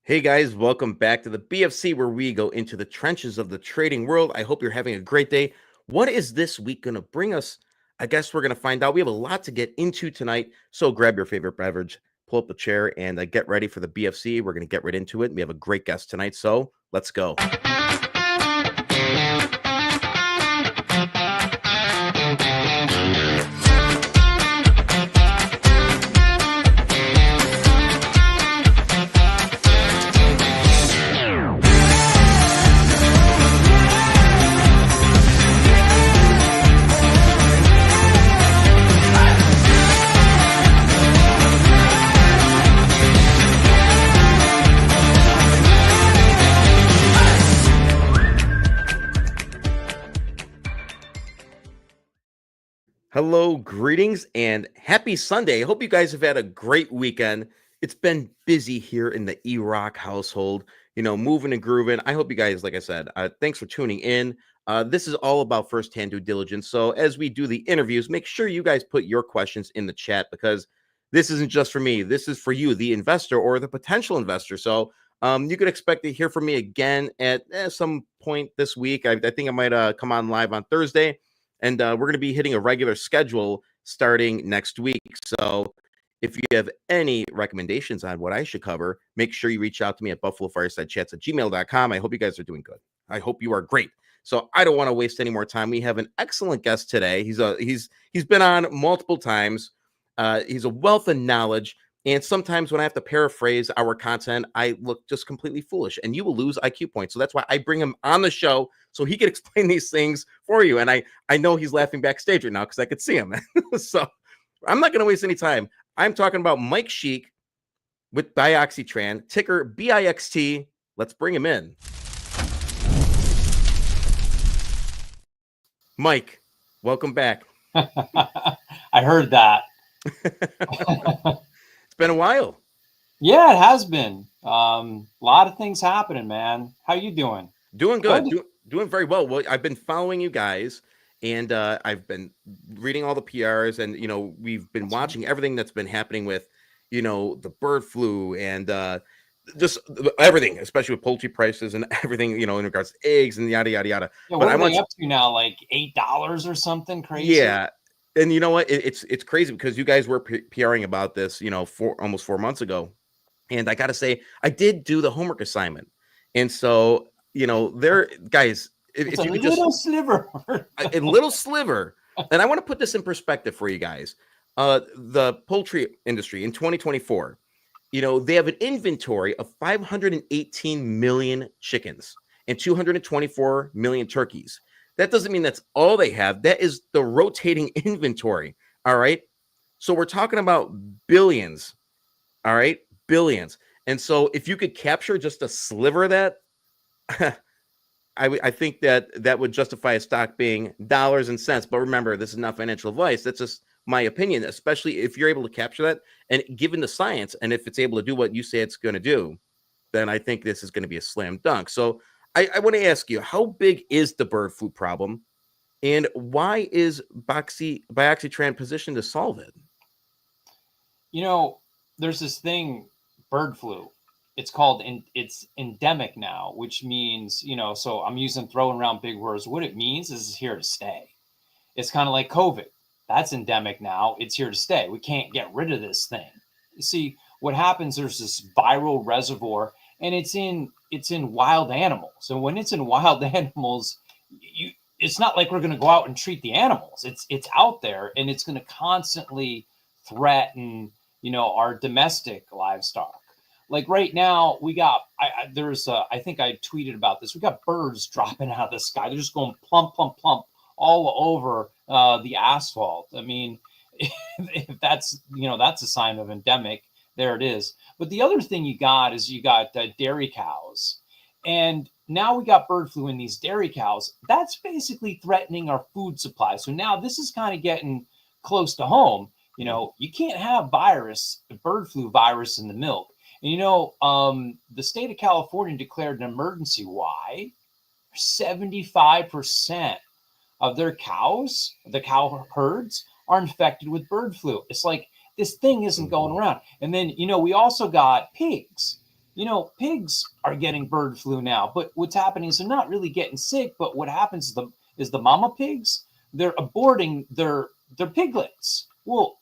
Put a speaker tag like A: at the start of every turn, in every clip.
A: Hey guys, welcome back to the BFC where we go into the trenches of the trading world. I hope you're having a great day. What is this week going to bring us? I guess we're going to find out. We have a lot to get into tonight. So grab your favorite beverage, pull up a chair, and get ready for the BFC. We're going to get right into it. We have a great guest tonight. So let's go. Hello, greetings, and happy Sunday. I hope you guys have had a great weekend. It's been busy here in the E-Rock household, moving and grooving. I hope you guys, like I said, thanks for tuning in. This is all about firsthand due diligence. So as we do the interviews, make sure you guys put your questions in the chat because this isn't just for me. This is for you, the investor or the potential investor. So you could expect to hear from me again at some point this week. I think I might come on live on Thursday. And we're going to be hitting a regular schedule starting next week. So if you have any recommendations on what I should cover, make sure you reach out to me at buffalofiresidechats@gmail.com. I hope you guys are doing good. I hope you are great. So I don't want to waste any more time. We have an excellent guest today. He's been on multiple times. He's a wealth of knowledge. And sometimes when I have to paraphrase our content, I look just completely foolish and you will lose IQ points. So that's why I bring him on the show so he can explain these things for you. And I know he's laughing backstage right now because I could see him. So I'm not going to waste any time. I'm talking about Mike Sheikh with Dioxitran, ticker BIXT. Let's bring him in. Mike, welcome back.
B: I heard that.
A: It's been a while.
B: Yeah, it has been. A lot of things happening, man. How you doing?
A: Doing good. Doing very well. Well, I've been following you guys, and I've been reading all the PRs, and we've been watching everything that's been happening with, the bird flu and just everything, especially with poultry prices and everything, in regards to eggs and yada yada yada.
B: Yeah, what are they up to now? Like $8 or something crazy?
A: Yeah. And you know what? It's crazy because you guys were PRing about this, almost 4 months ago. And I got to say, I did do the homework assignment. And so, there, guys,
B: it's a little sliver.
A: A little sliver. And I want to put this in perspective for you guys. The poultry industry in 2024, they have an inventory of 518 million chickens and 224 million turkeys. That doesn't mean that's all they have. That is the rotating inventory. All right. So we're talking about billions. All right. Billions. And so if you could capture just a sliver of that, I think that would justify a stock being dollars and cents. But remember, this is not financial advice. That's just my opinion, especially if you're able to capture that. And given the science, and if it's able to do what you say it's going to do, then I think this is going to be a slam dunk. So I want to ask you, how big is the bird flu problem, and why is Dioxitran positioned to solve it?
B: There's this thing, bird flu. It's endemic now, which means, so I'm throwing around big words. What it means is it's here to stay. It's kind of like COVID. That's endemic now. It's here to stay. We can't get rid of this thing. You see, what happens, there's this viral reservoir, and it's in wild animals. And when it's in wild animals, it's not like we're going to go out and treat the animals. It's out there, and it's going to constantly threaten, our domestic livestock. Like right now, we got, I think I tweeted about this. We got birds dropping out of the sky. They're just going plump, plump, plump all over the asphalt. I mean, if that's a sign of endemic, there it is. But the other thing you got dairy cows. And now we got bird flu in these dairy cows. That's basically threatening our food supply. So now this is kind of getting close to home. You can't have bird flu virus in the milk. And the state of California declared an emergency. Why? 75% of their cows, the cow herds, are infected with bird flu. It's like this thing isn't going around. And then, we also got pigs. pigs are getting bird flu now, but what's happening is they're not really getting sick. But what happens is the mama pigs, they're aborting their piglets. Well,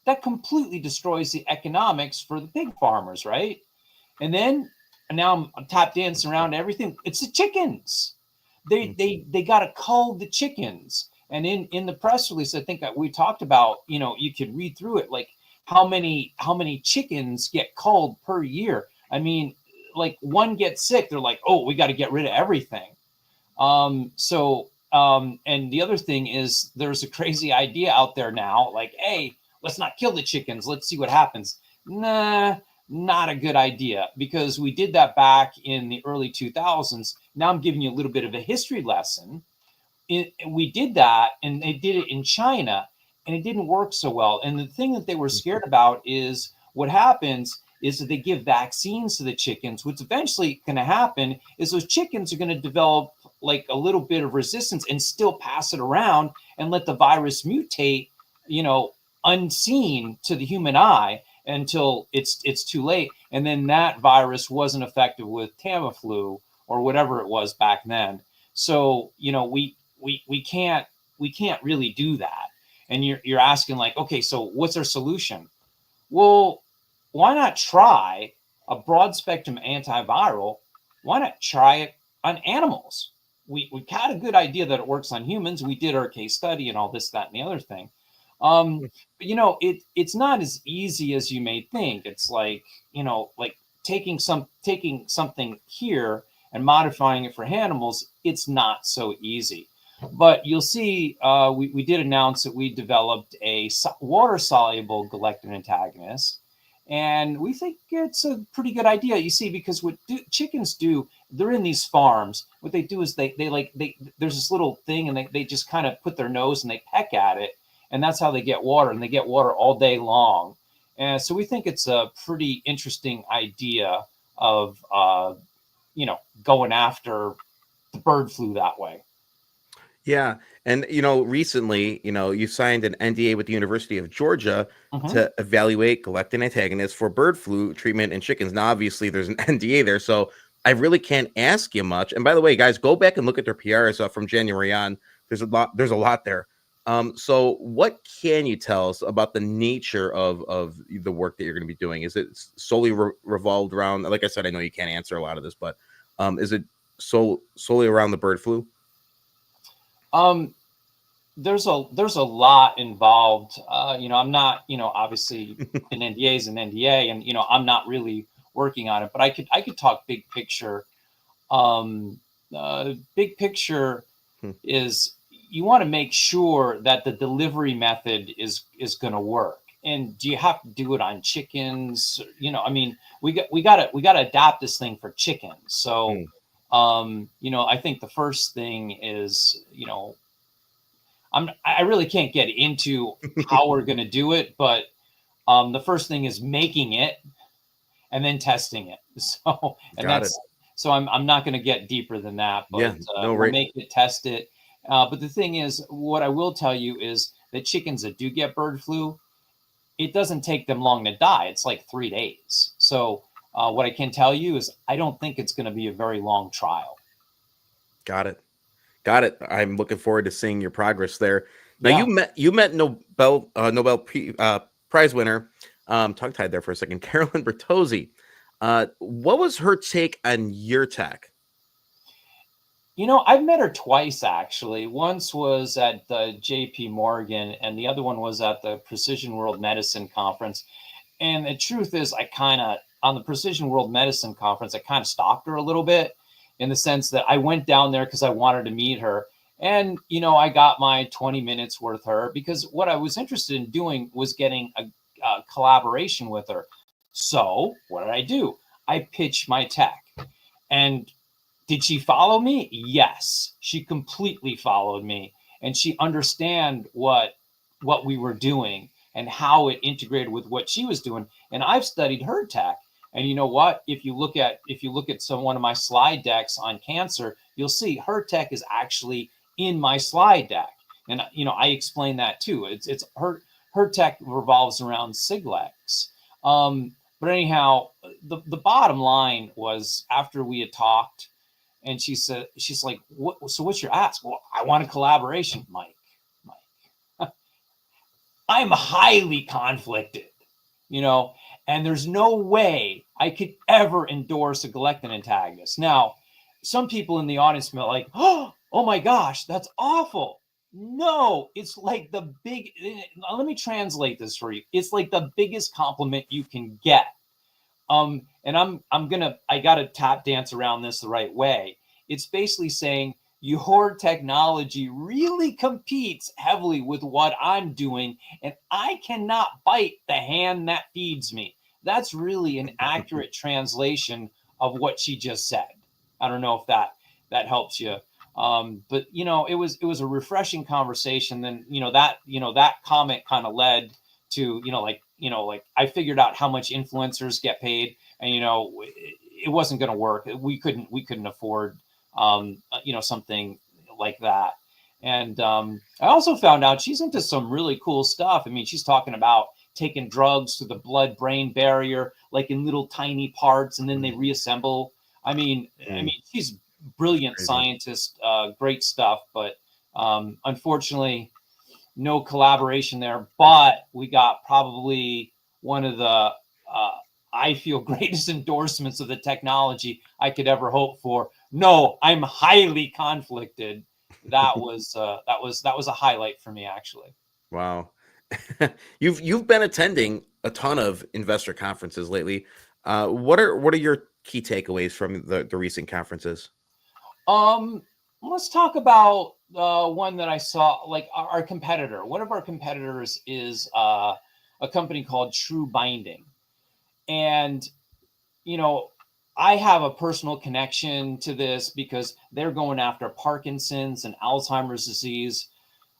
B: that completely destroys the economics for the pig farmers, right? And then now I'm tap dancing around everything. It's the chickens. They got to cull the chickens. And in the press release, I think that we talked about, you could read through it, like how many chickens get culled per year. I mean, like one gets sick, they're like, oh, we got to get rid of everything. And the other thing is there's a crazy idea out there now, like, hey, let's not kill the chickens. Let's see what happens. Nah, not a good idea, because we did that back in the early 2000s. Now I'm giving you a little bit of a history lesson. We did that, and they did it in China, and it didn't work so well. And the thing that they were scared about is what happens is that they give vaccines to the chickens. What's eventually going to happen is those chickens are going to develop like a little bit of resistance and still pass it around and let the virus mutate, unseen to the human eye until it's too late. And then that virus wasn't effective with Tamiflu or whatever it was back then. So, we can't really do that. And you're asking like, okay, so what's our solution? Well, why not try a broad spectrum antiviral? Why not try it on animals? We got a good idea that it works on humans. We did our case study and all this, that, and the other thing. But it's not as easy as you may think. It's like, like taking something here and modifying it for animals. It's not so easy. But you'll see, we did announce that we developed a water-soluble galectin antagonist, and we think it's a pretty good idea. You see, because what chickens do, they're in these farms. What they do is they there's this little thing, and they just kind of put their nose and they peck at it, and that's how they get water, and they get water all day long. And so we think it's a pretty interesting idea of going after the bird flu that way.
A: Yeah. And, recently, you signed an NDA with the University of Georgia to evaluate galectin antagonists for bird flu treatment in chickens. Now, obviously, there's an NDA there, so I really can't ask you much. And by the way, guys, go back and look at their PRs from January on. There's a lot there. So what can you tell us about the nature of the work that you're going to be doing? Is it solely revolved around, like I said, I know you can't answer a lot of this, but is it solely around the bird flu?
B: There's a lot involved. I'm not, obviously an NDA is an NDA, and I'm not really working on it, but I could talk big picture. Big picture is you want to make sure that the delivery method is going to work. And do you have to do it on chickens? I mean, we got to adapt this thing for chickens. So, I think the first thing is, I really can't get into how we're going to do it, but the first thing is making it and then testing it. So, so I'm not going to get deeper than that, but we'll make it, test it. But the thing is, what I will tell you is that chickens that do get bird flu, it doesn't take them long to die. It's like 3 days. So what I can tell you is I don't think it's going to be a very long trial.
A: Got it. I'm looking forward to seeing your progress there. Now, you met Nobel Prize winner, tongue-tied there for a second, Carolyn Bertozzi. What was her take on your tech?
B: I've met her twice, actually. Once was at the JP Morgan, and the other one was at the Precision World Medicine Conference. And the truth is, on the Precision World Medicine Conference, I kind of stalked her a little bit, in the sense that I went down there because I wanted to meet her. And, I got my 20 minutes with her because what I was interested in doing was getting a collaboration with her. So what did I do? I pitched my tech. And did she follow me? Yes, she completely followed me. And she understand what we were doing and how it integrated with what she was doing. And I've studied her tech. And you know what? If you look at one of my slide decks on cancer, you'll see her tech is actually in my slide deck. And I explain that too. It's her tech revolves around Siglex. But But anyhow, the bottom line was, after we had talked, and she's like, so what's your ask? Well, I want a collaboration, Mike. I'm highly conflicted, and there's no way I could ever endorse a galectin antagonist. Now, some people in the audience may like, oh my gosh, that's awful. No, it's like let me translate this for you. It's like the biggest compliment you can get. And I gotta tap dance around this the right way. It's basically saying your technology really competes heavily with what I'm doing, and I cannot bite the hand that feeds me. That's really an accurate translation of what she just said. I don't know if that helps you. But it was a refreshing conversation. Then that comment kind of led to like I figured out how much influencers get paid, and it wasn't going to work. We couldn't afford something like that. And I also found out she's into some really cool stuff. I mean, she's talking about taking drugs to the blood-brain barrier, like in little tiny parts, and then they reassemble. I mean, she's brilliant scientist, great stuff. But unfortunately, no collaboration there. But we got probably one of the I feel greatest endorsements of the technology I could ever hope for. No, I'm highly conflicted. That was a highlight for me, actually.
A: Wow. You've been attending a ton of investor conferences lately. What are your key takeaways from the recent conferences?
B: Let's talk about one that I saw, like our competitor. One of our competitors is a company called True Binding. And, I have a personal connection to this because they're going after Parkinson's and Alzheimer's disease.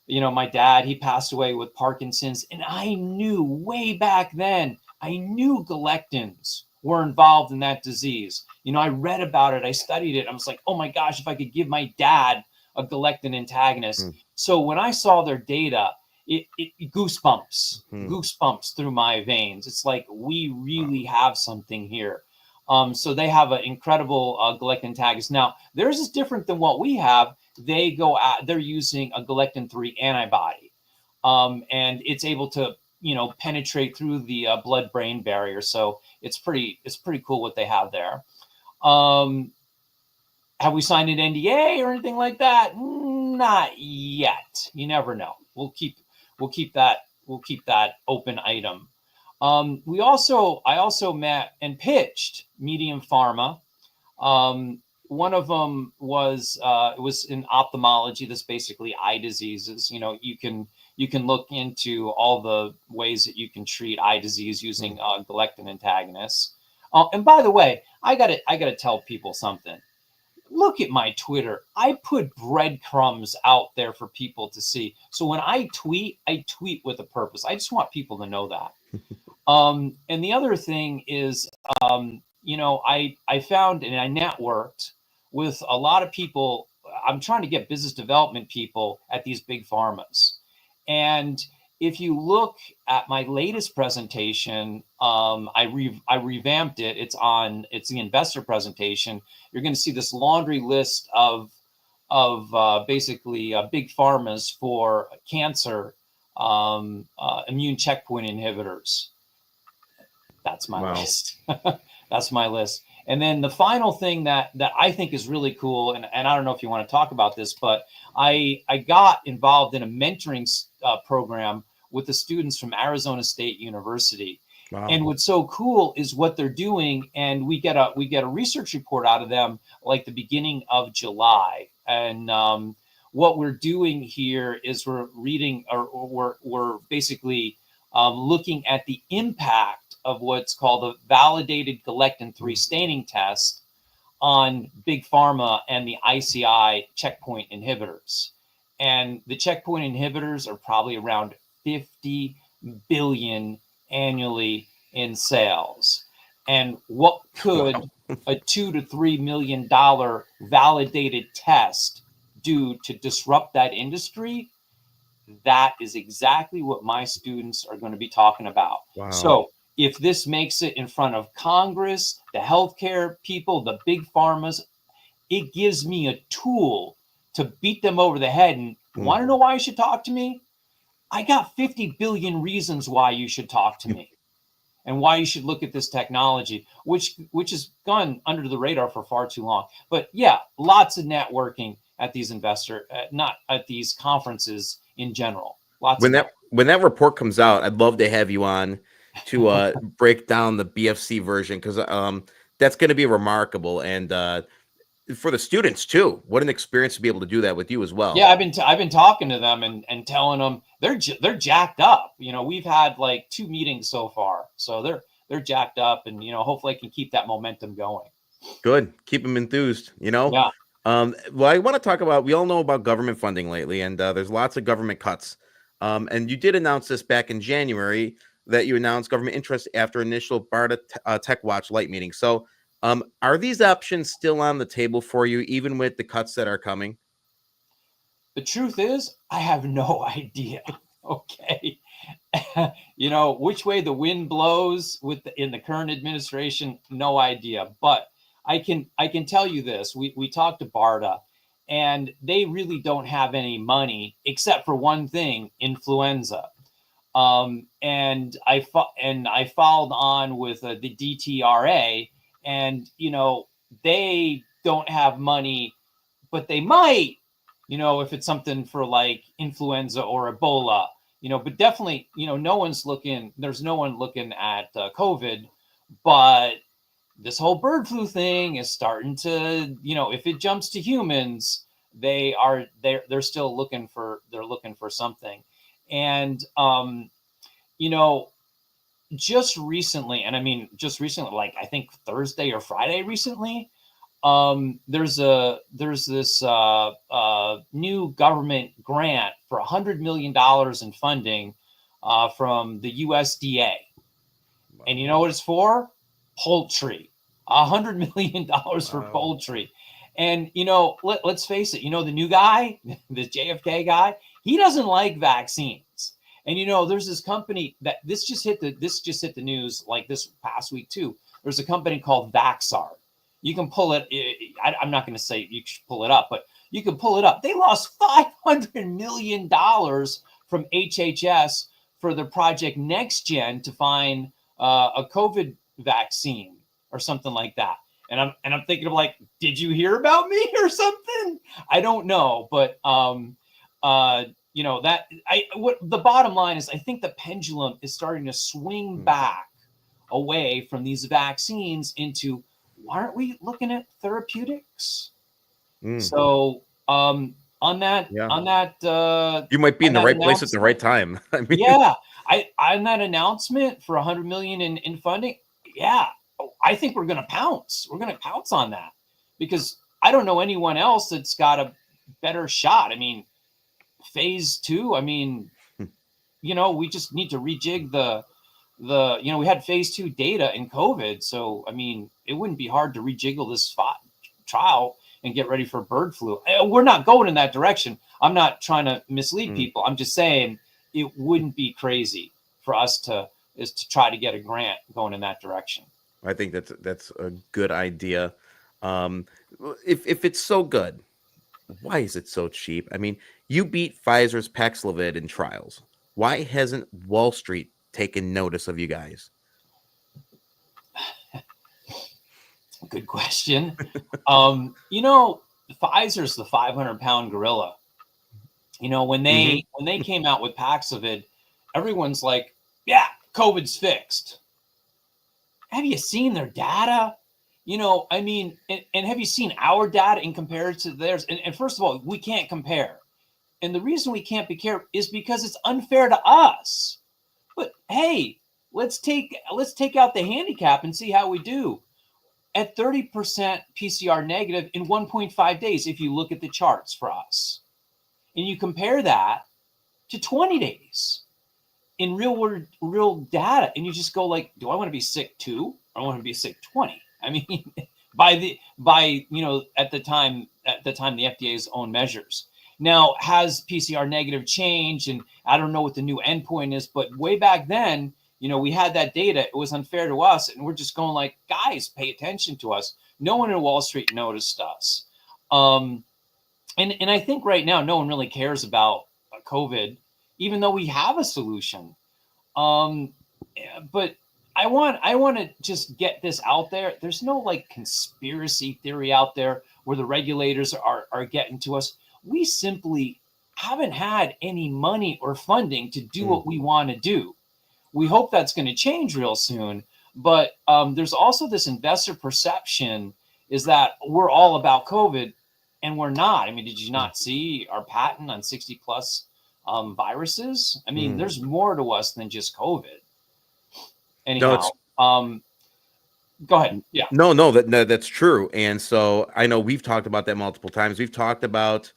B: My dad, he passed away with Parkinson's, and I knew way back then, I knew galectins were involved in that disease. I read about it, I studied it. I was like, oh my gosh, if I could give my dad a galectin antagonist. So when I saw their data, it goosebumps through my veins. It's like, we really have something here. So they have an incredible galectin antagonist. Now, theirs is different than what we have. They're using a galectin-3 antibody, and it's able to penetrate through the blood-brain barrier. So it's pretty cool what they have there. Have we signed an NDA or anything like that? Not yet. You never know. We'll keep that open item. I also met and pitched Medium Pharma. One of them was it was in ophthalmology. That's basically eye diseases. You can look into all the ways that you can treat eye disease using galectin antagonists. And by the way, I gotta tell people something. Look at my Twitter. I put breadcrumbs out there for people to see. So when I tweet with a purpose. I just want people to know that. And the other thing is, I found and I networked with a lot of people. I'm trying to get business development people at these big pharmas. And if you look at my latest presentation, I revamped it. It's the investor presentation. You're going to see this laundry list of basically big pharmas for cancer, immune checkpoint inhibitors. That's my list. That's my list. And then the final thing that I think is really cool, and I don't know if you want to talk about this, but I got involved in a mentoring program with the students from Arizona State University. Wow. And what's so cool is what they're doing, and we get a research report out of them like the beginning of July. And what we're doing here is we're reading, or we're basically looking at the impact of what's called a validated galectin-3 staining test on big pharma and the ICI checkpoint inhibitors. And the checkpoint inhibitors are probably around 50 billion annually in sales. And what could a $2 to $3 million validated test do to disrupt that industry? That is exactly what my students are going to be talking about. Wow. So if this makes it in front of Congress, the healthcare people, the big pharmas, it gives me a tool to beat them over the head. And want to know why you should talk to me? I got 50 billion reasons why you should talk to me and why you should look at this technology, which has gone under the radar for far too long. But yeah, lots of networking at these not at these conferences in general.
A: When that report comes out, I'd love to have you on to break down the BFC version, because that's going to be remarkable, and for the students too. What an experience to be able to do that with you as well.
B: Yeah, I've been talking to them and telling them they're jacked up. You know, we've had like 2 meetings so far, so they're jacked up, and hopefully I can keep that momentum going.
A: Good, keep them enthused.
B: Yeah.
A: Well, I want to talk about. We all know about government funding lately, and there's lots of government cuts. And you did announce this back in January, that you announced government interest after initial BARDA Tech Watch Light meeting. So, are these options still on the table for you, even with the cuts that are coming?
B: The truth is, I have no idea. Okay. Which way the wind blows in the current administration, no idea. But I can tell you this. We talked to BARDA, and they really don't have any money except for one thing: influenza. And I followed on with the DTRA, and they don't have money, but they might, if it's something for like influenza or Ebola, but definitely, there's no one looking at COVID, but this whole bird flu thing is starting to, if it jumps to humans, they're still looking for something. And, just recently, like I think Thursday or Friday recently, there's this new government grant for $100 million in funding from the USDA. And you know what it's for? Poultry. $100 million for poultry. And, let's face it, the new guy, this JFK guy, he doesn't like vaccines. And, there's this company that this just hit the news like this past week too. There's a company called Vaxart. You can pull it. I'm not going to say you should pull it up, but you can pull it up. They lost $500 million from HHS for the project Next Gen to find a COVID vaccine or something like that. And I'm thinking of like, did you hear about me or something? I don't know, but what the bottom line is, I think the pendulum is starting to swing back away from these vaccines into, why aren't we looking at therapeutics? So on that,
A: you might be in the right place at the right time.
B: I mean, on that announcement for $100 million in funding, I think we're going to pounce. We're going to pounce on that, because I don't know anyone else that's got a better shot. I mean, phase 2. I mean, we just need to rejig we had phase 2 data in COVID. So, I mean, it wouldn't be hard to rejiggle this trial and get ready for bird flu. We're not going in that direction. I'm not trying to mislead people. I'm just saying it wouldn't be crazy for us to try to get a grant going in that direction.
A: I think that's a good idea. If it's so good, why is it so cheap? I mean, you beat Pfizer's Paxlovid in trials. Why hasn't Wall Street taken notice of you guys?
B: Good question. Pfizer's the 500-pound gorilla. When they came out with Paxlovid, everyone's like, yeah, COVID's fixed. Have you seen their data? And have you seen our data in comparison to theirs? And first of all, we can't compare. And the reason we can't compare is because it's unfair to us. But hey, let's take out the handicap and see how we do. At 30% PCR negative in 1.5 days, if you look at the charts for us, and you compare that to 20 days in real data, and you just go like, do I want to be sick 2 or I want to be sick 20? I mean, at the time the FDA's own measures. Now, has PCR negative changed? And I don't know what the new endpoint is, but way back then, We had that data. It was unfair to us. And we're just going like, guys, pay attention to us. No one in Wall Street noticed us. And I think right now, no one really cares about COVID, even though we have a solution. But I want to just get this out there. There's no like conspiracy theory out there where the regulators are getting to us. We simply haven't had any money or funding to do what we want to do. We hope that's going to change real soon. But there's also this investor perception is that we're all about COVID, and we're not. I mean, did you not see our patent on 60 plus viruses? I mean, there's more to us than just COVID. Anyhow, go ahead. Yeah.
A: No, that's true. And so I know we've talked about that multiple times. We've talked about,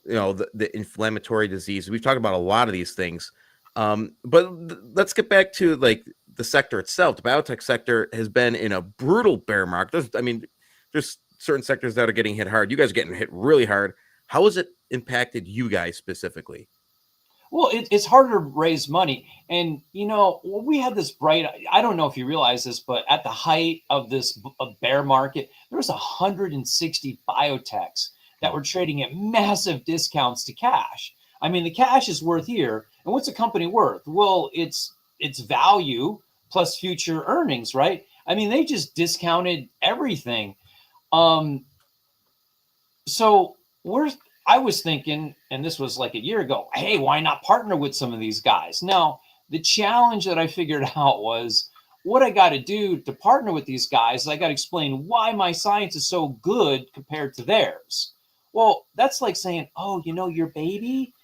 A: the inflammatory disease. We've talked about a lot of these things. But let's get back to like the sector itself. The biotech sector has been in a brutal bear market. There's certain sectors that are getting hit hard. You guys are getting hit really hard. How has it impacted you guys specifically?
B: Well, it's harder to raise money. And, we had this I don't know if you realize this, but at the height of this bear market, there was 160 biotechs that were trading at massive discounts to cash. I mean, the cash is worth here. And what's a company worth? Well, it's value plus future earnings, right? I mean, they just discounted everything. So I was thinking, and this was like a year ago, hey, why not partner with some of these guys? Now, the challenge that I figured out was what I got to do to partner with these guys. I got to explain why my science is so good compared to theirs. Well, that's like saying, oh, your baby,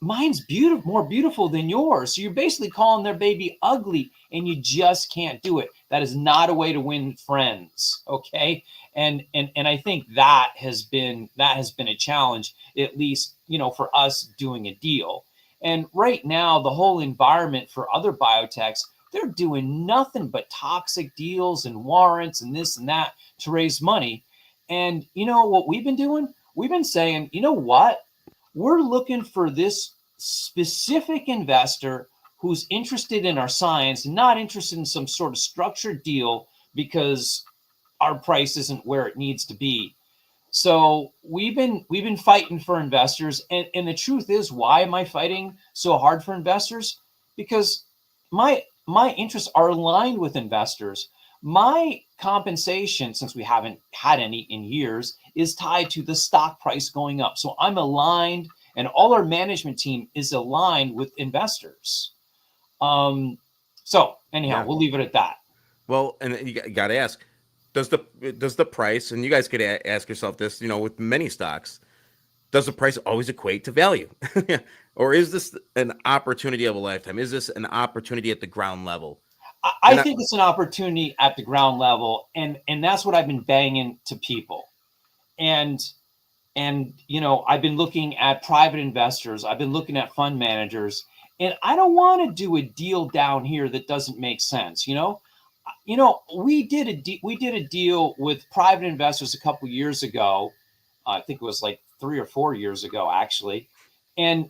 B: mine's beautiful, more beautiful than yours. So you're basically calling their baby ugly, and you just can't do it. That is not a way to win friends. Okay. And I think that has been a challenge, at least, for us doing a deal. And right now, the whole environment for other biotechs, they're doing nothing but toxic deals and warrants and this and that to raise money. And what we've been doing? We've been saying, what? We're looking for this specific investor who's interested in our science, not interested in some sort of structured deal because our price isn't where it needs to be. So we've been fighting for investors. And the truth is, why am I fighting so hard for investors? Because my interests are aligned with investors. My compensation, since we haven't had any in years, is tied to the stock price going up. So I'm aligned, and all our management team is aligned with investors. So anyhow, we'll leave it at that.
A: Well, and you got to ask, does the price, and you guys could ask yourself this, with many stocks, does the price always equate to value? Or is this an opportunity of a lifetime? Is this an opportunity at the ground level?
B: I think it's an opportunity at the ground level, and that's what I've been banging to people. And I've been looking at private investors. I've been looking at fund managers, and I don't want to do a deal down here that doesn't make sense. We did a deal with private investors a couple years ago. I think it was like 3 or 4 years ago, actually. And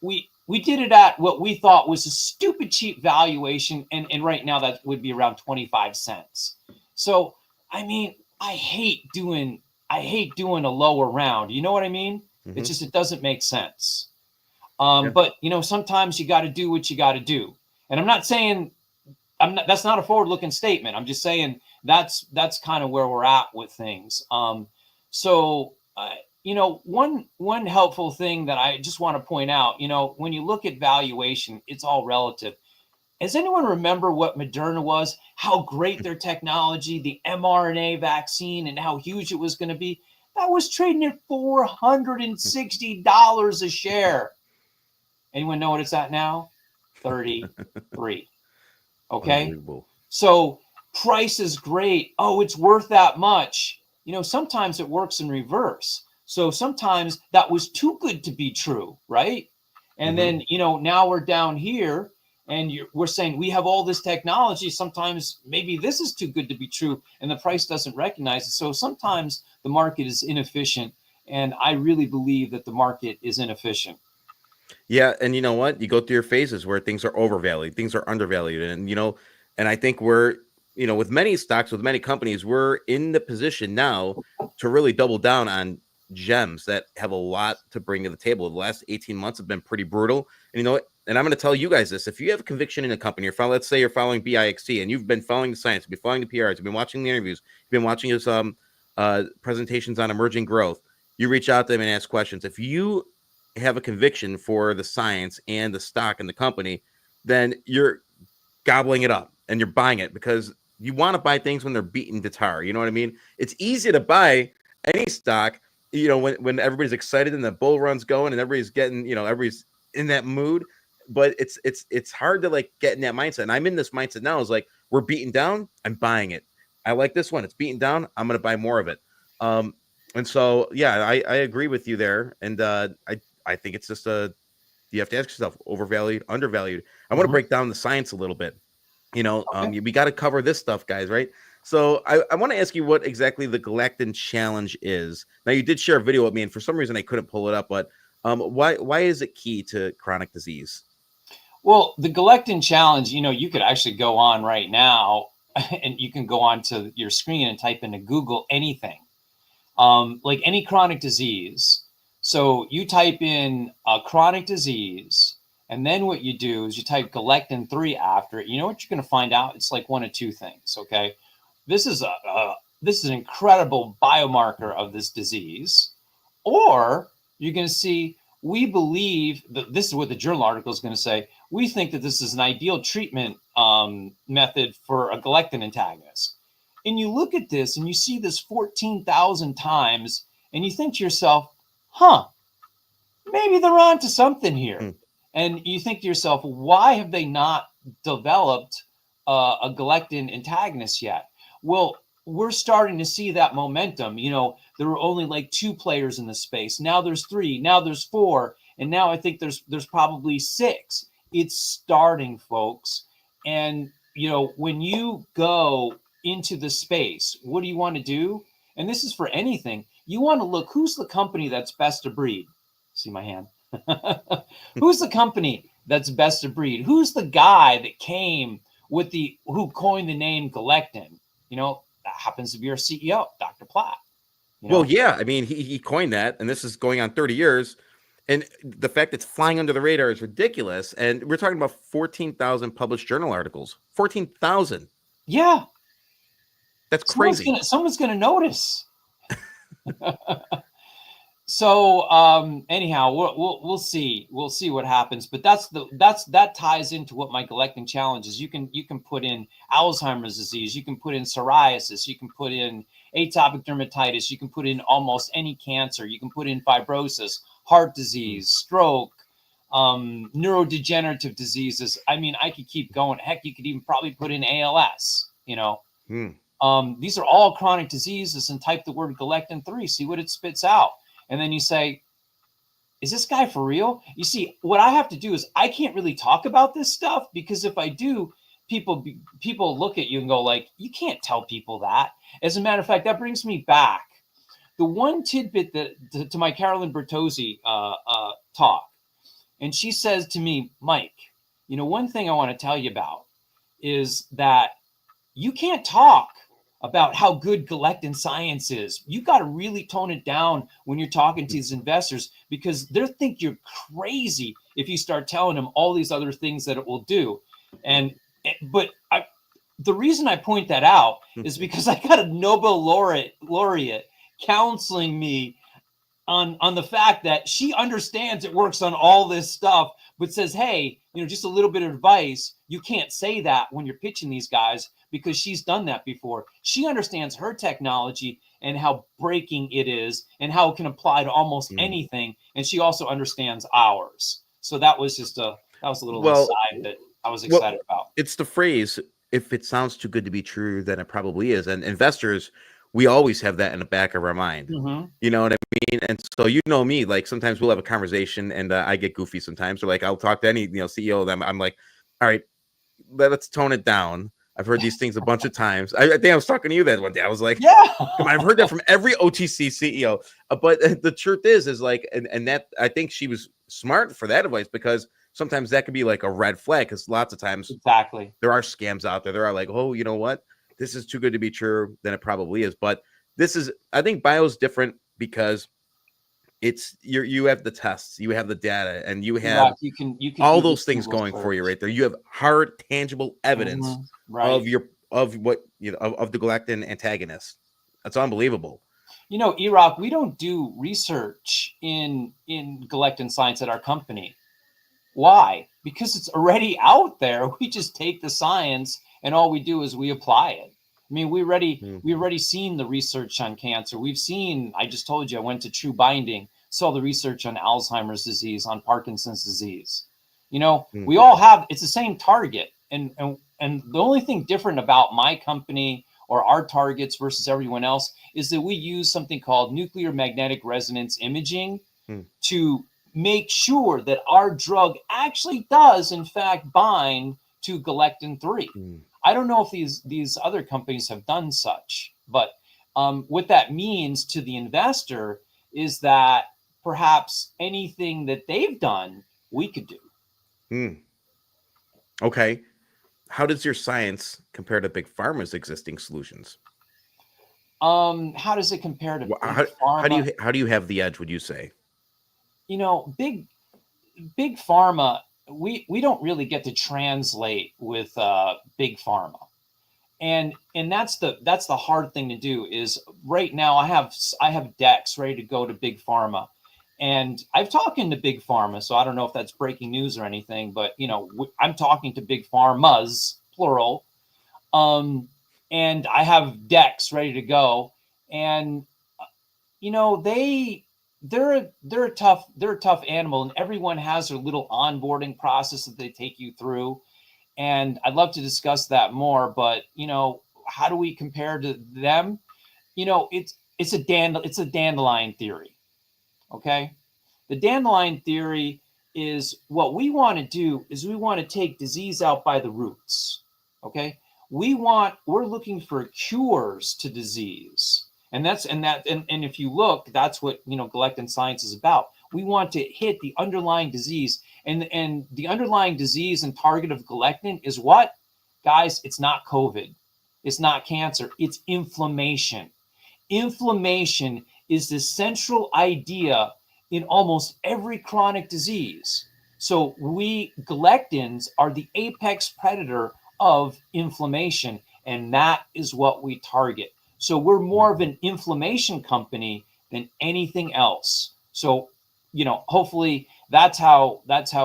B: we did it at what we thought was a stupid cheap valuation, and right now that would be around 25 cents. So I mean, I hate doing a lower round. You know what I mean? Mm-hmm. It doesn't make sense. But sometimes you got to do what you got to do. And I'm not saying that's not a forward-looking statement. I'm just saying that's kind of where we're at with things. One helpful thing that I just want to point out, when you look at valuation, it's all relative. Does anyone remember what Moderna was? How great their technology, the mRNA vaccine, and how huge it was going to be? That was trading at $460 a share. Anyone know what it's at now? 33. Okay. So price is great. Oh, it's worth that much. Sometimes it works in reverse. So sometimes that was too good to be true, right? And then, now we're down here and we're saying we have all this technology. Sometimes maybe this is too good to be true and the price doesn't recognize it. So sometimes the market is inefficient. And I really believe that the market is inefficient.
A: Yeah, and you know what? You go through your phases where things are overvalued, things are undervalued, and and I think we're, with many stocks, with many companies, we're in the position now to really double down on gems that have a lot to bring to the table. The last 18 months have been pretty brutal. And and I'm going to tell you guys this: if you have a conviction in a company, let's say you're following BIXT and you've been following the science, you've been following the PRs, you've been watching the interviews, you've been watching his presentations on emerging growth, you reach out to them and ask questions. If you have a conviction for the science and the stock and the company, then you're gobbling it up and you're buying it because you want to buy things when they're beating guitar. You know what I mean? It's easy to buy any stock, when everybody's excited and the bull run's going and everybody's getting, everybody's in that mood. But it's hard to like get in that mindset. And I'm in this mindset now. Is like, we're beaten down, I'm buying it. I like this one. It's beaten down, I'm gonna buy more of it. And so yeah, I agree with you there. And I think it's just you have to ask yourself, overvalued, undervalued. I want to break down the science a little bit.
B: Okay.
A: We got to cover this stuff, guys, right? So I want to ask you what exactly the Galactin challenge is. Now, you did share a video with me, and for some reason I couldn't pull it up, but why is it key to chronic disease?
B: Well, the Galactin challenge, you could actually go on right now and you can go on to your screen and type into Google anything, like any chronic disease. So you type in a chronic disease, and then what you do is you type Galactin 3 after it. You know what you're going to find out? It's like one of two things. Okay, this is an incredible biomarker of this disease, or you're going to see, we believe that this is what the journal article is going to say. We think that this is an ideal treatment method for a galectin antagonist. And you look at this and you see this 14,000 times, and you think to yourself, maybe they're on to something here. And you think to yourself, why have they not developed a galectin antagonist yet? Well, we're starting to see that momentum. There were only like 2 players in the space. Now there's 3, now there's 4, and now I think there's probably 6. It's starting, folks. And when you go into the space, what do you want to do? And this is for anything. You want to look, who's the company that's best of breed? See my hand? Who's the company that's best of breed? Who's the guy that came with who coined the name Galactin? That happens to be our CEO, Dr. Platt.
A: Well, yeah, I mean, he coined that, and this is going on 30 years. And the fact it's flying under the radar is ridiculous. And we're talking about 14,000 published journal articles. 14,000.
B: Yeah.
A: That's crazy.
B: Someone's gonna notice. So anyhow, we'll see what happens. But that ties into what my Galactin challenge is. You can put in Alzheimer's disease, you can put in psoriasis, you can put in atopic dermatitis, you can put in almost any cancer, you can put in fibrosis, heart disease, stroke, neurodegenerative diseases. I mean, I could keep going. Heck, you could even probably put in ALS. These are all chronic diseases, and type the word Galactin 3, see what it spits out. And then you say, is this guy for real? You see, what I have to do is I can't really talk about this stuff, because if I do, people look at you and go like, you can't tell people that. As a matter of fact, that brings me back. The one tidbit that to my Carolyn Bertozzi talk. And she says to me, Mike, one thing I want to tell you about is that you can't talk about how good Galactin science is. You got to really tone it down when you're talking to these investors, because they think you're crazy if you start telling them all these other things that it will do. But the reason I point that out is because I got a Nobel laureate counseling me on the fact that she understands it works on all this stuff, but says, hey, just a little bit of advice. You can't say that when you're pitching these guys, because she's done that before. She understands her technology and how breaking it is and how it can apply to almost anything. And she also understands ours. So that was a little aside that I was excited about.
A: It's the phrase, if it sounds too good to be true, then it probably is. And investors, we always have that in the back of our mind. You know what I mean? And so, me, like sometimes we'll have a conversation and I get goofy sometimes. Or like I'll talk to any, CEO of them. I'm like, all right, let's tone it down. I've heard these things a bunch of times. I think I was talking to you that one day. I was like,
B: Yeah.
A: come on, I've heard that from every OTC CEO. But the truth is like, and that I think she was smart for that advice, because sometimes that could be like a red flag, because lots of times
B: Exactly.
A: there are scams out there. There are like, oh, you know what? This is too good to be true. Then it probably is. But this is, I think bio is different because it's you have the tests, you have the data, and you have
B: Right. You can
A: all
B: do
A: those
B: this
A: things
B: Google
A: going for you
B: search.
A: right there. You have hard, tangible evidence
B: Right.
A: of your of what you know of the galectin antagonist. That's unbelievable.
B: You know, Iraq, we don't do research in galectin science at our company. Why? Because it's already out there. We just take the science and all we do is we apply it. I mean, we already seen the research on cancer. We've seen, I just told you, I went to True Binding, saw the research on Alzheimer's disease, on Parkinson's disease. You know, we all have, it's the same target. And the only thing different about my company or our targets versus everyone else is that we use something called nuclear magnetic resonance imaging to make sure that our drug actually does in fact bind to galectin 3. I don't know if these other companies have done such, but what that means to the investor is that perhaps anything that they've done we could do.
A: Okay. How does your science compare to big pharma's existing solutions?
B: How does it compare to big pharma?
A: How do you have the edge, would you say?
B: You know, big pharma, we don't really get to translate with big pharma, and that's the hard thing to do. Is right now I have decks ready to go to big pharma, and I've talking to big pharma, so I don't know if that's breaking news or anything, but you know, I'm talking to big pharmas plural, and I have decks ready to go, and you know, they're a tough animal, and everyone has their little onboarding process that they take you through, and I'd love to discuss that more. But you know, how do we compare to them? You know, it's a dandelion theory. Okay, the dandelion theory is what we want to do is we want to take disease out by the roots. Okay, we're looking for cures to disease, and if you look, that's what, you know, galectin science is about. We want to hit the underlying disease, and the underlying disease and target of galectin is what, guys? It's not COVID, it's not cancer, it's inflammation. Inflammation is the central idea in almost every chronic disease. So galectins are the apex predator of inflammation, and that is what we target. So we're more of an inflammation company than anything else. So, you know, hopefully that's how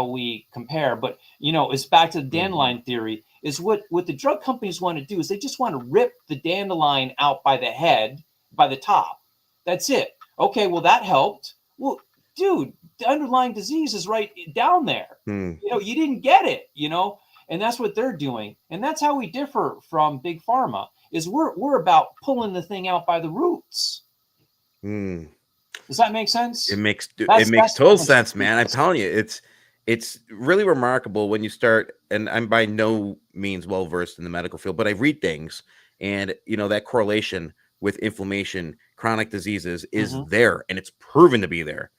B: we compare. But you know, it's back to the dandelion theory. Is what the drug companies want to do is they just want to rip the dandelion out by the head, by the top. That's it. Okay, well that helped. Well, dude, the underlying disease is right down there. You know, you didn't get it, you know, and that's what they're doing. And that's how we differ from big pharma, is we're about pulling the thing out by the roots. Does that make sense?
A: It makes
B: That's
A: total sense, man. I'm telling you, it's really remarkable when you start. And I'm by no means well versed in the medical field, but I read things, and you know that correlation with inflammation, chronic diseases is there, and it's proven to be there.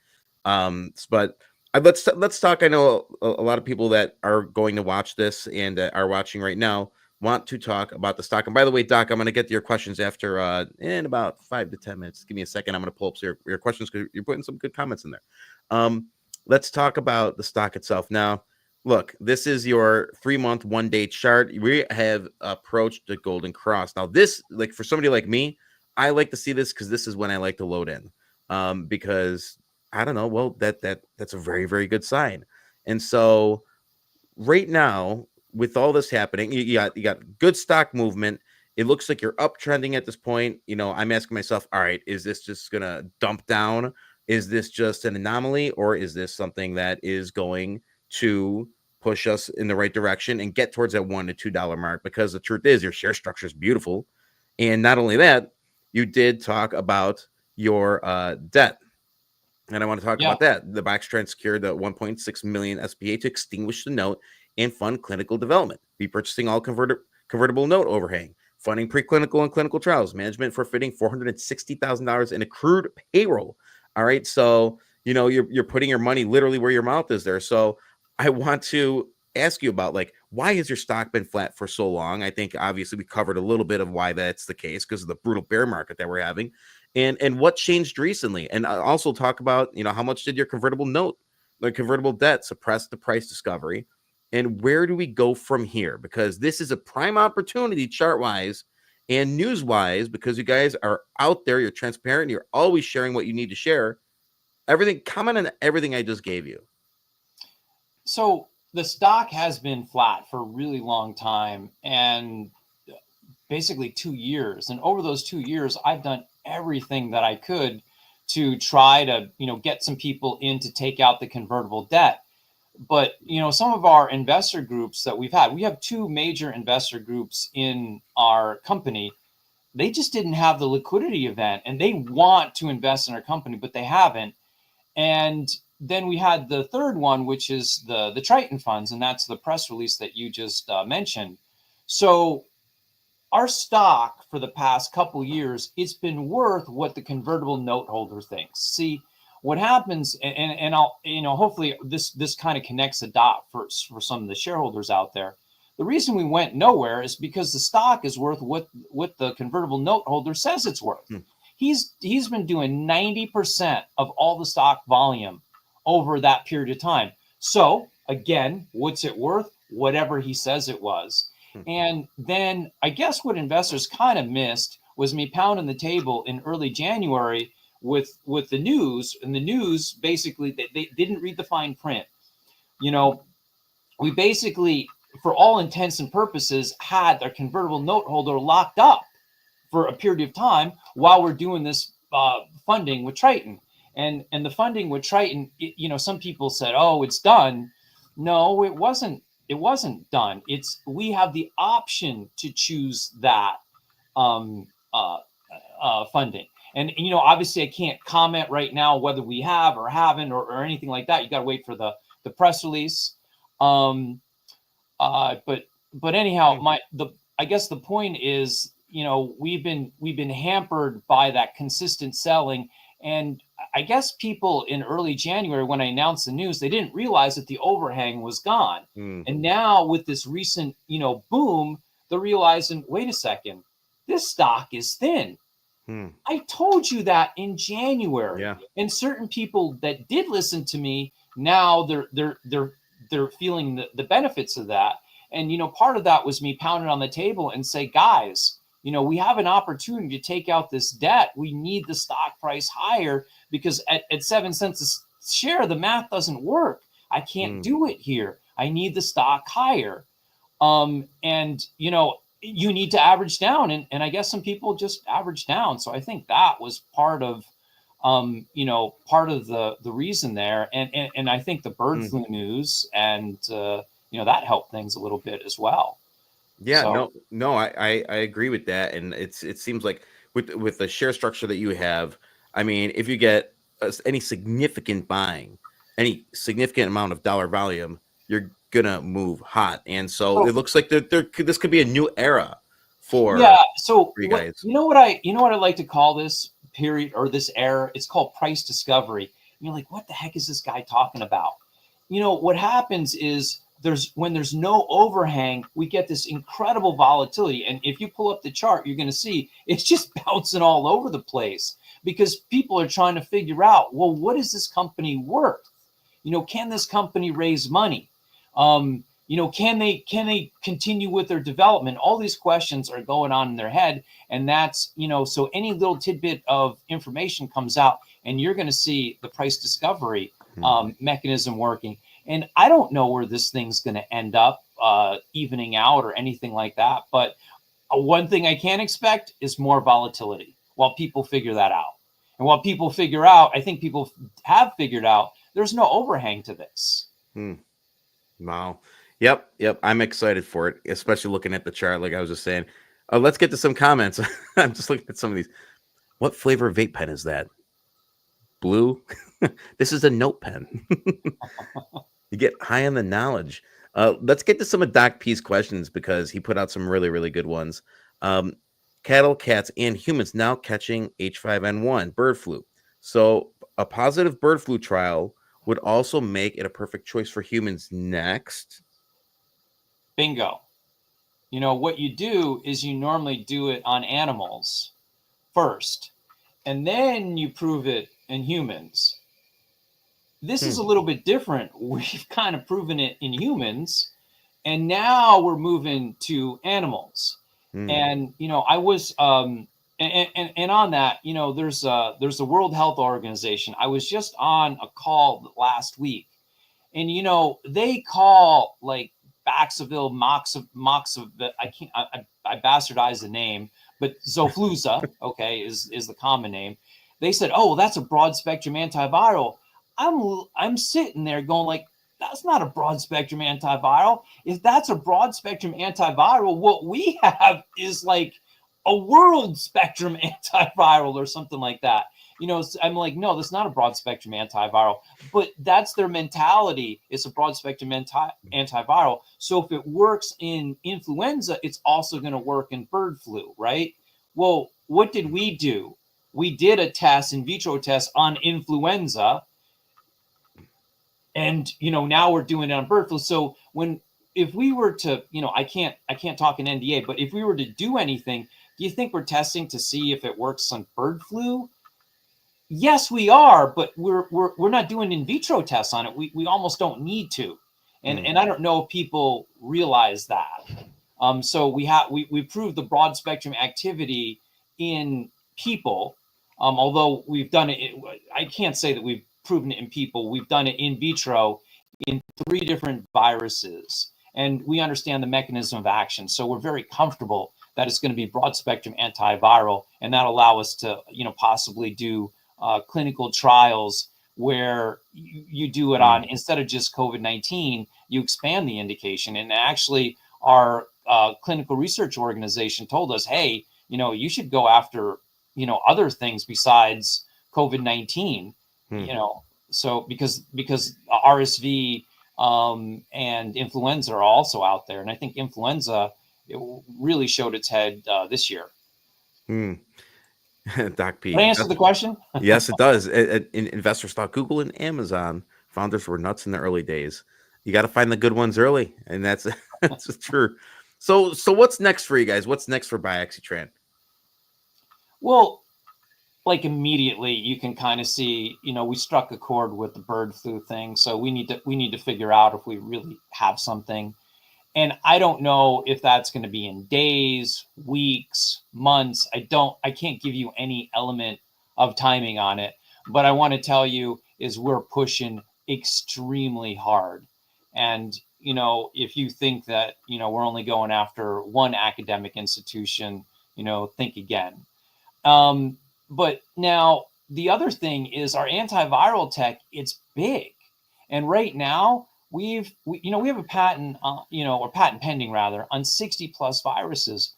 A: But let's talk. I know a lot of people that are going to watch this and are watching right now want to talk about the stock. And by the way, Doc, I'm going to get to your questions after in about 5 to 10 minutes. Give me a second. I'm going to pull up your questions because you're putting some good comments in there. Let's talk about the stock itself. Now, look, this is your 3-month, 1-day chart. We have approached the golden cross. Now, this, like for somebody like me, I like to see this because this is when I like to load in. Because I don't know, well, that's a very, very good sign. And so right now, with all this happening, you got good stock movement. It looks like you're uptrending at this point. You know, I'm asking myself, all right, is this just gonna dump down? Is this just an anomaly, or is this something that is going to push us in the right direction and get towards that $1 to $2 mark? Because the truth is, your share structure is beautiful, and not only that, you did talk about your debt. And I want to talk about that. The BIXT secured the 1.6 million SPA to extinguish the note and fund clinical development, repurchasing all convertible note overhang, funding preclinical and clinical trials, management for fitting $460,000 in accrued payroll. All right. So, you're putting your money literally where your mouth is there. So I want to ask you about, like, why has your stock been flat for so long? I think obviously we covered a little bit of why that's the case because of the brutal bear market that we're having, and what changed recently. And I also talk about, how much did your convertible note, the convertible debt, suppress the price discovery, and where do we go from here? Because this is a prime opportunity chart wise and news wise, because you guys are out there, you're transparent, you're always sharing what you need to share. Everything, comment on everything I just gave you.
B: So the stock has been flat for a really long time, and basically 2 years. And over those 2 years, I've done everything that I could to try to, get some people in to take out the convertible debt. But, some of our investor groups that we have two major investor groups in our company. They just didn't have the liquidity event, and they want to invest in our company, but they haven't. And then we had the third one, which is the Triton funds, and that's the press release that you just mentioned. So our stock for the past couple years, it's been worth what the convertible note holder thinks. See, what happens, and I'll, hopefully this kind of connects the dot for some of the shareholders out there. The reason we went nowhere is because the stock is worth what the convertible note holder says it's worth. He's been doing 90% of all the stock volume over that period of time. So again, what's it worth? Whatever he says it was. And then I guess what investors kind of missed was me pounding the table in early January with the news. And the news, basically, they didn't read the fine print. We basically, for all intents and purposes, had their convertible note holder locked up for a period of time while we're doing this funding with Triton. And the funding with Triton, some people said, oh, it's done. No, it wasn't. It wasn't done. We have the option to choose that funding. And, obviously I can't comment right now whether we have or haven't or anything like that. You got to wait for the press release. But anyhow, I guess the point is, we've been hampered by that consistent selling. And I guess people in early January, when I announced the news, they didn't realize that the overhang was gone. And now with this recent, boom, they're realizing, wait a second, this stock is thin. I told you that in January.
A: Yeah.
B: And certain people that did listen to me, now they're feeling the benefits of that. And, part of that was me pounding on the table and say, guys, we have an opportunity to take out this debt. We need the stock price higher because at 7 cents a share, the math doesn't work. I can't do it here. I need the stock higher. And, you need to average down. And I guess some people just average down. So I think that was part of, part of the reason there. And I think the bird flu news and, that helped things a little bit as well.
A: Yeah,
B: So,
A: no, I agree with that. And it seems like with the share structure that you have, I mean, if you get any significant buying, any significant amount of dollar volume, you're gonna move hot. And so it looks like this could be a new era for
B: So
A: you guys.
B: what I like to call this period or this era? It's called price discovery. And you're like, what the heck is this guy talking about? What happens is when there's no overhang, we get this incredible volatility. And if you pull up the chart, you're going to see it's just bouncing all over the place because people are trying to figure out, well, what is this company worth? Can this company raise money? Can they continue with their development? All these questions are going on in their head. And that's, so any little tidbit of information comes out and you're going to see the price discovery mechanism working. And I don't know where this thing's going to end up evening out or anything like that. But one thing I can't expect is more volatility while people figure that out. And while people figure out, I think people have figured out there's no overhang to this.
A: Wow. Yep. I'm excited for it, especially looking at the chart. Like I was just saying, let's get to some comments. I'm just looking at some of these. What flavor vape pen is that? Blue. This is a note pen. You get high on the knowledge. Let's get to some of Doc P's questions because he put out some really, really good ones. Um, Cattle, cats, and humans now catching H5N1 bird flu. So a positive bird flu trial would also make it a perfect choice for humans next.
B: Bingo. What you do is you normally do it on animals first, and then you prove it in humans. This
A: Hmm.
B: is a little bit different. We've kind of proven it in humans, and now we're moving to animals.
A: Hmm.
B: And I was and on that, there's the World Health Organization. I was just on a call last week, and they call like Baxaville, I can't, I bastardize the name, but Zofluza, okay, is the common name. They said, oh, well, that's a broad spectrum antiviral. I'm sitting there going like, that's not a broad spectrum antiviral. If that's a broad spectrum antiviral, what we have is like a world spectrum antiviral or something like that. I'm like, no, that's not a broad spectrum antiviral, but that's their mentality. It's a broad spectrum antiviral. So if it works in influenza, it's also going to work in bird flu, right? Well, what did we do? We did a test, in vitro test on influenza, and now we're doing it on bird flu. So if we were to, I can't talk an NDA, but if we were to do anything, do you think we're testing to see if it works on bird flu? Yes, we are, but we're not doing in vitro tests on it. We almost don't need to, and I don't know if people realize that. So we proved the broad spectrum activity in people, although we've done it. I can't say that we've proven it in people. We've done it in vitro in 3 different viruses, and we understand the mechanism of action. So we're very comfortable that it's going to be broad spectrum antiviral, and that'll allow us to possibly do clinical trials where you do it on, instead of just COVID-19, you expand the indication. And actually, our clinical research organization told us, hey, you should go after, other things besides COVID-19, so because RSV and influenza are also out there. And I think influenza, it really showed its head this year.
A: Doc
B: Did
A: P.
B: I answer the question?
A: Yes, it does. Investors thought Google and Amazon founders were nuts in the early days. You got to find the good ones early, and that's that's true. So what's next for you guys? What's next for BioXyTran?
B: Well, like immediately you can kind of see, we struck a chord with the bird flu thing. So we need to figure out if we really have something. And I don't know if that's going to be in days, weeks, months. I can't give you any element of timing on it. But I want to tell you is we're pushing extremely hard. And, if you think that, we're only going after one academic institution, think again. But now the other thing is our antiviral tech, it's big. And right now we have a patent, or patent pending rather, on 60 plus viruses.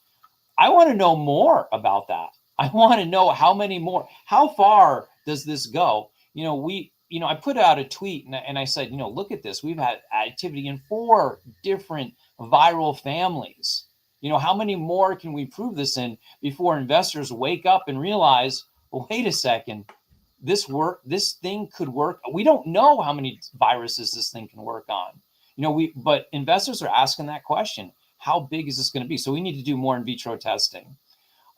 B: I want to know more about that. I want to know how many more, how far does this go? I put out a tweet and I said, look at this. We've had activity in 4 different viral families. How many more can we prove this in before investors wake up and realize, well, wait a second, this thing could work. We don't know how many viruses this thing can work on. But investors are asking that question. How big is this going to be? So we need to do more in vitro testing.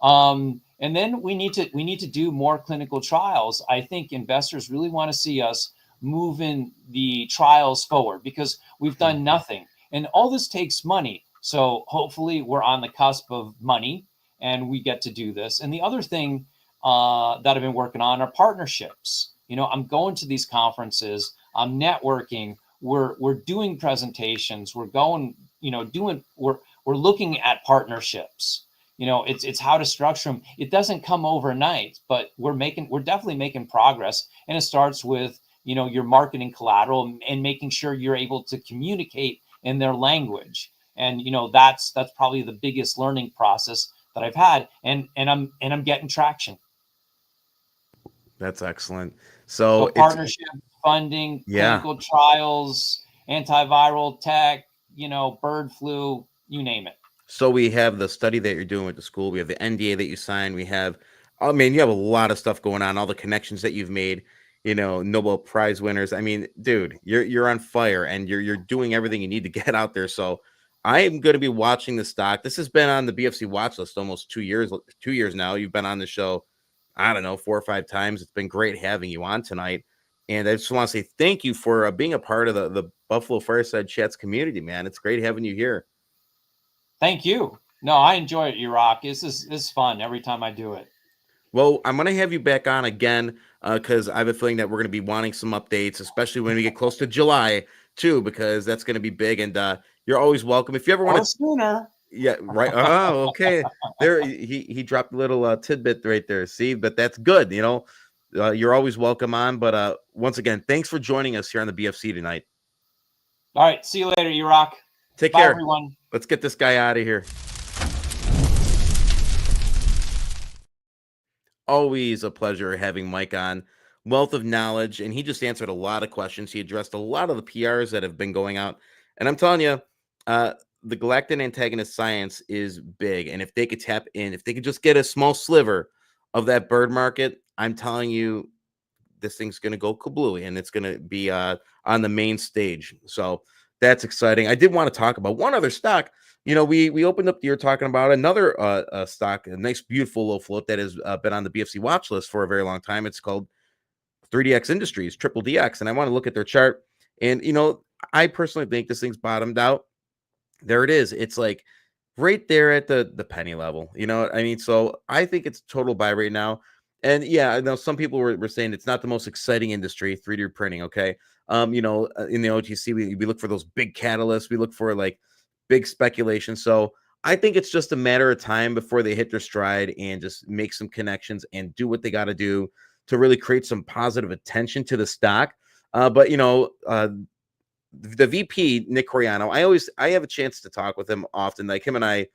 B: And then we need to do more clinical trials. I think investors really want to see us moving the trials forward because we've done nothing. And all this takes money. So hopefully we're on the cusp of money and we get to do this. And the other thing that I've been working on are partnerships. I'm going to these conferences, I'm networking, we're doing presentations, we're going, we're looking at partnerships. It's how to structure them. It doesn't come overnight, but we're definitely making progress. And it starts with, your marketing collateral and making sure you're able to communicate in their language. And, that's probably the biggest learning process that I've had. And I'm getting traction.
A: That's excellent.
B: So
A: So it's
B: partnership, funding,
A: yeah.
B: clinical trials, antiviral tech, bird flu, you name it.
A: So we have the study that you're doing with the school. We have the NDA that you signed. We have, I mean, you have a lot of stuff going on. All the connections that you've made. Nobel Prize winners. I mean, dude, you're on fire, and you're doing everything you need to get out there. So I am going to be watching the stock. This has been on the BFC watch list almost 2 years. 2 years now. You've been on the show, I don't know, 4 or 5 times. It's been great having you on tonight. And I just want to say thank you for being a part of the Buffalo Fireside Chats community, man. It's great having you here.
B: Thank you. No, I enjoy it, Rock. This is fun every time I do it.
A: Well, I'm going to have you back on again because I have a feeling that we're going to be wanting some updates, especially when we get close to July, too, because that's going to be big. And you're always welcome. If you ever want to.
B: Sooner.
A: Yeah, right. Oh, okay. There, he dropped a little tidbit right there. See, but that's good. You're always welcome on. But once again, thanks for joining us here on the BFC tonight.
B: All right. See you later, Rock.
A: Take
B: Bye,
A: care,
B: everyone.
A: Let's get this guy out of here. Always a pleasure having Mike on. Wealth of knowledge, and he just answered a lot of questions. He addressed a lot of the PRs that have been going out, and I'm telling you, the galactic antagonist science is big. And if they could tap in, if they could just get a small sliver of that bird market, I'm telling you, this thing's going to go kablooey, and it's going to be on the main stage. So that's exciting. I did want to talk about one other stock. We opened up the year talking about another stock, a nice, beautiful low float that has been on the BFC watch list for a very long time. It's called 3DX Industries, Triple DX. And I want to look at their chart. And, I personally think this thing's bottomed out. There it is. It's like right there at the penny level. You know what I mean? So I think it's total buy right now. And yeah, I know some people were saying it's not the most exciting industry, 3D printing. Okay. In the OTC, we look for those big catalysts. We look for like big speculation. So I think it's just a matter of time before they hit their stride and just make some connections and do what they got to do to really create some positive attention to the stock. But the VP, Nick Coriano, I have a chance to talk with him often. Like him and I,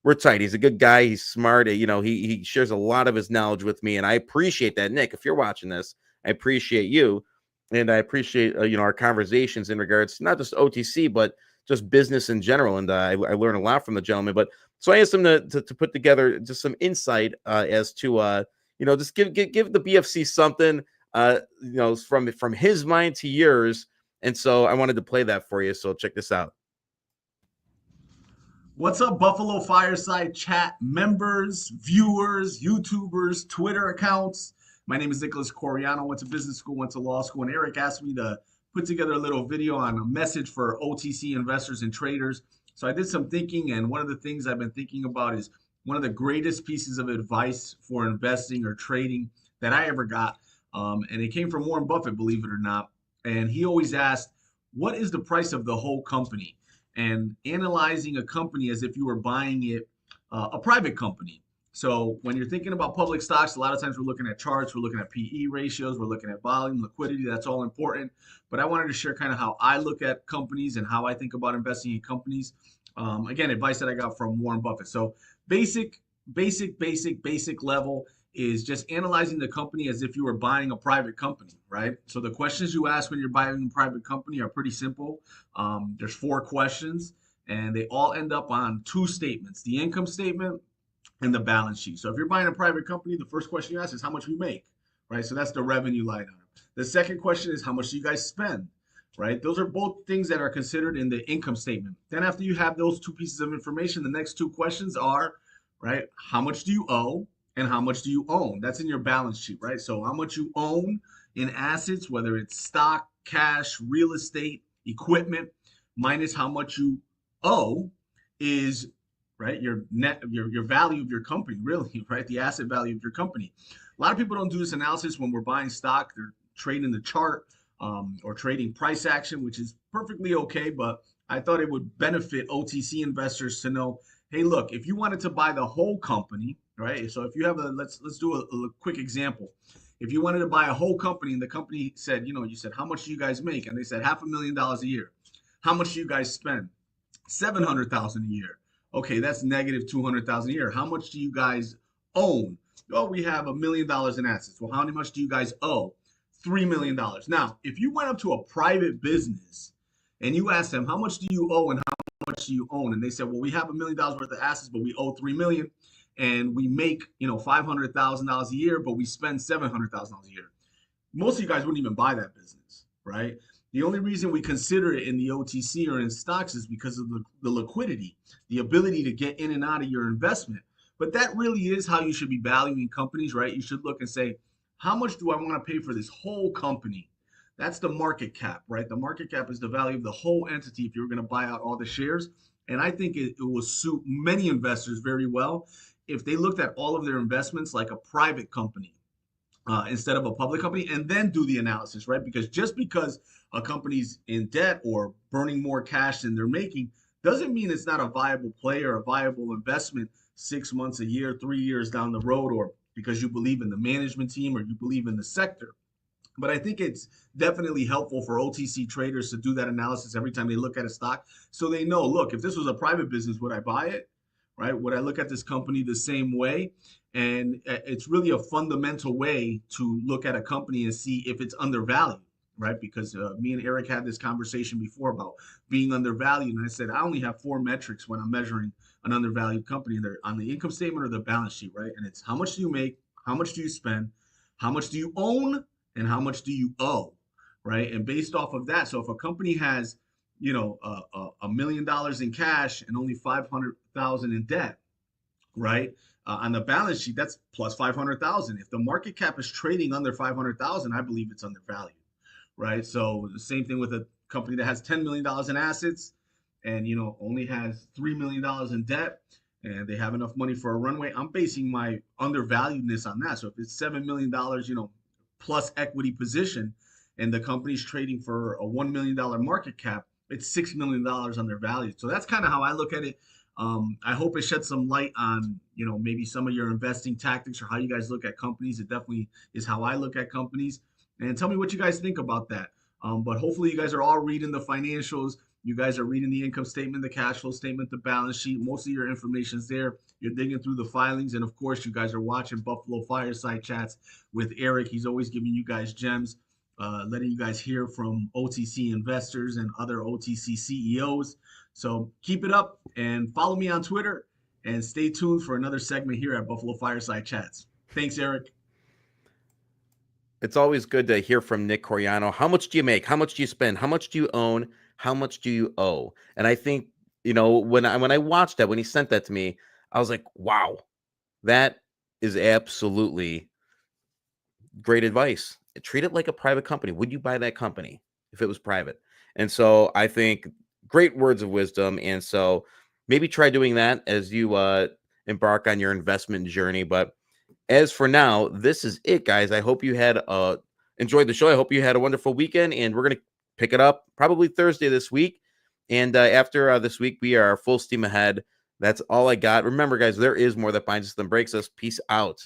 A: we're tight. He's a good guy. He's smart. He shares a lot of his knowledge with me, and I appreciate that. Nick, if you're watching this, I appreciate you, and I appreciate our conversations in regards to not just OTC, but just business in general. And I learn a lot from the gentleman. But so I asked him to put together just some insight as to just give the BFC something from his mind to yours. And so I wanted to play that for you. So check this out.
C: What's up, Buffalo Fireside Chat members, viewers, YouTubers, Twitter accounts? My name is Nicholas Coriano. Went to business school, went to law school, and Eric asked me to put together a little video on a message for OTC investors and traders. So I did some thinking, and one of the things I've been thinking about is one of the greatest pieces of advice for investing or trading that I ever got. And it came from Warren Buffett, believe it or not. And he always asked, what is the price of the whole company? And analyzing a company as if you were buying it, a private company. So when you're thinking about public stocks, a lot of times we're looking at charts, we're looking at PE ratios, we're looking at volume, liquidity, that's all important. But I wanted to share kind of how I look at companies and how I think about investing in companies. Again, advice that I got from Warren Buffett. So basic level is just analyzing the company as if you were buying a private company, right? So the questions you ask when you're buying a private company are pretty simple. There's 4 questions, and they all end up on 2 statements: the income statement and the balance sheet. So if you're buying a private company, the first question you ask is how much we make, right? So that's the revenue line item. The second question is how much do you guys spend, right? Those are both things that are considered in the income statement. Then after you have those 2 pieces of information, the next 2 questions are, right, how much do you owe and how much do you own? That's in your balance sheet, right? So how much you own in assets, whether it's stock, cash, real estate, equipment, minus how much you owe is, right, your value of your company, really, right? The asset value of your company. A lot of people don't do this analysis when we're buying stock. They're trading the chart or trading price action, which is perfectly okay. But I thought it would benefit OTC investors to know, hey, look, if you wanted to buy the whole company, right? So if you have let's do a quick example. If you wanted to buy a whole company and the company said, you said, how much do you guys make? And they said $500,000 a year. How much do you guys spend? $700,000 a year. Okay, that's negative $200,000 a year. How much do you guys own? Oh, we have $1 million in assets. Well, how much do you guys owe? $3 million. Now, if you went up to a private business and you ask them, how much do you owe and how much do you own? And they said, well, we have $1 million worth of assets, but we owe $3 million, and we make, $500,000 a year, but we spend $700,000 a year. Most of you guys wouldn't even buy that business, right? The only reason we consider it in the OTC or in stocks is because of the liquidity, the ability to get in and out of your investment. But that really is how you should be valuing companies, right? You should look and say, how much do I want to pay for this whole company? That's the market cap, right? The market cap is the value of the whole entity if you're going to buy out all the shares. And I think it will suit many investors very well if they looked at all of their investments like a private company instead of a public company, and then do the analysis, right? Because just because a company's in debt or burning more cash than they're making doesn't mean it's not a viable play or a viable investment 6 months, a year, 3 years down the road, or because you believe in the management team or you believe in the sector. But I think it's definitely helpful for OTC traders to do that analysis every time they look at a stock, so they know, look, if this was a private business, would I buy it? Right? Would I look at this company the same way? And it's really a fundamental way to look at a company and see if it's undervalued, right? Because me and Eric had this conversation before about being undervalued. And I said, I only have 4 metrics when I'm measuring an undervalued company. They're on the income statement or the balance sheet, right? And it's how much do you make? How much do you spend? How much do you own? And how much do you owe, right? And based off of that, so if a company has, $1 million in cash and only 500,000 in debt, right? On the balance sheet, that's plus 500,000. If the market cap is trading under 500,000, I believe it's undervalued, right? So the same thing with a company that has $10 million in assets and, only has $3 million in debt, and they have enough money for a runway. I'm basing my undervaluedness on that. So if it's $7 million, plus equity position, and the company's trading for a $1 million market cap, it's $6 million undervalued. So that's kind of how I look at it. I hope it sheds some light on, maybe some of your investing tactics or how you guys look at companies. It definitely is how I look at companies. And tell me what you guys think about that. But hopefully you guys are all reading the financials. You guys are reading the income statement, the cash flow statement, the balance sheet. Most of your information is there. You're digging through the filings. And of course, you guys are watching Buffalo Fireside Chats with Eric. He's always giving you guys gems, letting you guys hear from OTC investors and other OTC CEOs. So keep it up and follow me on Twitter and stay tuned for another segment here at Buffalo Fireside Chats. Thanks, Eric.
A: It's always good to hear from Nick Coriano. How much do you make? How much do you spend? How much do you own? How much do you owe? And I think, when I watched that, when he sent that to me, I was like, wow, that is absolutely great advice. Treat it like a private company. Would you buy that company if it was private? And so I think great words of wisdom. And so maybe try doing that as you embark on your investment journey. But as for now, this is it, guys. I hope you had enjoyed the show. I hope you had a wonderful weekend, and we're going to pick it up probably Thursday this week. And after this week, we are full steam ahead. That's all I got. Remember, guys, there is more that binds us than breaks us. Peace out.